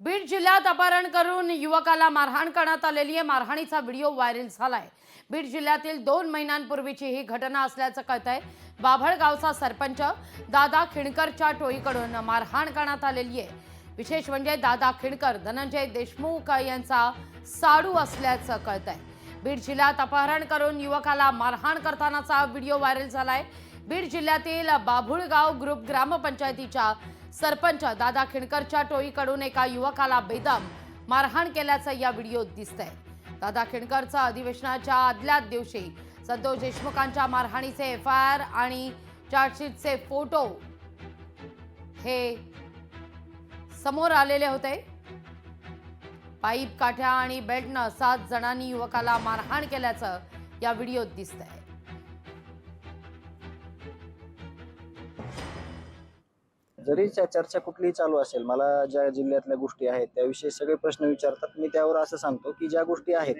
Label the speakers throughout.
Speaker 1: बीड जिल्ह्यात अपहरण करून युवकाला मारहाण करण्यात आलेली आहे। मारहाणीचा व्हिडिओ व्हायरल झालाय। बीड जिल्ह्यातील 2 महिन्यांपूर्वीची ही घटना असल्याचं कळतंय। बाभळगावचा सरपंच दादा खिणकरच्या टोळीकडून मारहाण करण्यात आलेली आहे। विशेष म्हणजे दादा खिणकर धनंजय देशमुख यांचा साडू असल्याचं कळतंय। बीड जिल्ह्यात अपहरण करून युवकाला मारहाण करतानाचा व्हिडिओ व्हायरल झालाय। बीड जिल्ह्यातील बाभुळगाव ग्रुप ग्रामपंचायतीच्या सरपंच दादा खिणकरच्या टोळीकडून एका युवकाला बेदम मारहाण केल्याचं या व्हिडिओत दिसतंय। दादा खिणकरचा अधिवेशनाच्या आदल्या दिवशी संतोष देशमुखांच्या मारहाणीचे एफआयआर आणि चार्जशीटचे फोटो हे समोर आलेले होते। पाईप काठ्या आणि बेल्टनं 7 जणांनी युवकाला मारहाण केल्याचं या व्हिडिओत दिसतंय।
Speaker 2: जरी चर्चा कुठलीही चालू असेल, मला ज्या जिल्ह्यातल्या गोष्टी आहेत त्याविषयी सगळे प्रश्न विचारतात। मी त्यावर असं सांगतो की ज्या गोष्टी आहेत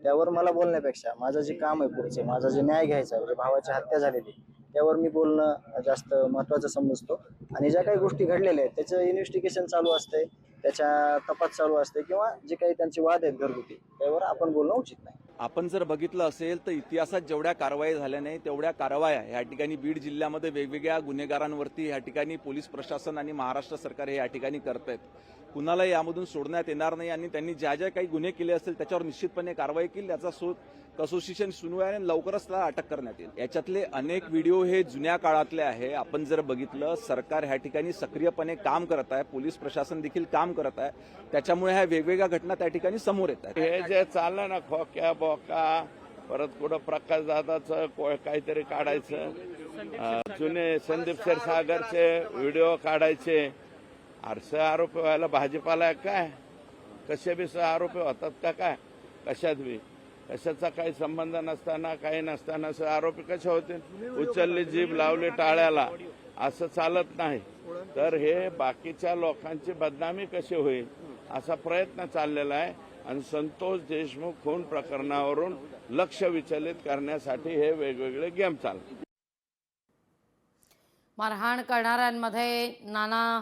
Speaker 2: त्यावर मला बोलण्यापेक्षा माझं जे काम आहे पुढचे, माझा जे न्याय घ्यायचा आहे, भावाची हत्या झालेली त्यावर मी बोलणं जास्त महत्त्वाचं समजतो। आणि ज्या काही गोष्टी घडलेल्या आहेत त्याचं इन्व्हेस्टिगेशन चालू असते, त्याच्या तपास चालू असते किंवा जे काही त्यांचे वाद आहेत घरगुती त्यावर आपण बोलणं उचित नाही।
Speaker 3: आपण जर बघितलं असेल तर इतिहासात जेवढ्या कारवाई झाल्या नाही तेवढ्या कारवाया या ठिकाणी बीड जिल्ह्यामध्ये वेगवेगळ्या गुन्हेगारांवरती या ठिकाणी पोलीस प्रशासन आणि महाराष्ट्र सरकार हे या ठिकाणी करतायत। कुणाला यामधून सोडण्यात येणार नाही आणि त्यांनी ज्या ज्या काही गुन्हे केले असतील त्याच्यावर निश्चितपणे कारवाई केली, याचा असोसिएशन सुरू आहे आणि लवकरच त्याला अटक करण्यात येईल। याच्यातले अनेक व्हिडिओ हे जुन्या काळातले आहे। आपण जर बघितलं सरकार ह्या ठिकाणी सक्रियपणे काम करत आहे, पोलीस प्रशासन देखील काम करत आहे, त्याच्यामुळे ह्या वेगवेगळ्या घटना त्या ठिकाणी समोर येत आहेत।
Speaker 4: हे जे चाललं ना खोक्या बोका, परत कुठं प्रकाश दादाचं काहीतरी काढायचं, जुने संदीप क्षीरसागरचे व्हिडिओ काढायचे, अरे आरोपी व्हायला भाजीपाला काय, कसे बी आरोपी होतात का काय, कशात बी कशाचा काही संबंध नसताना काही नसताना आरोपी कसे होते, उचलली जीभ लावली टाळ्याला, असं चालत नाही। तर हे बाकीच्या लोकांची बदनामी कशी होईल असा प्रयत्न चाललेला आहे आणि संतोष देशमुख खून प्रकरणावरून लक्ष विचलित करण्यासाठी हे वेगवेगळे गेम चालतात।
Speaker 1: मारहाण करणाऱ्यांमध्ये नाना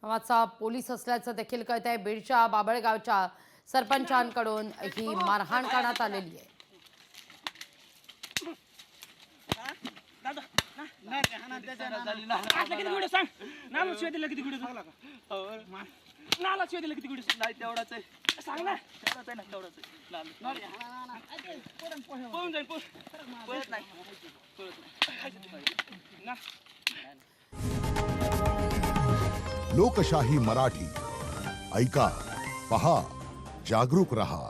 Speaker 1: नावाचा पोलीस असल्याचं देखील कळतंय। बीडच्या बाभळगावच्या सरपंचांकडून ही मारहाण करण्यात आलेली आहे।
Speaker 5: लोकशाही मराठी ऐका, पहा, जागरूक रहा।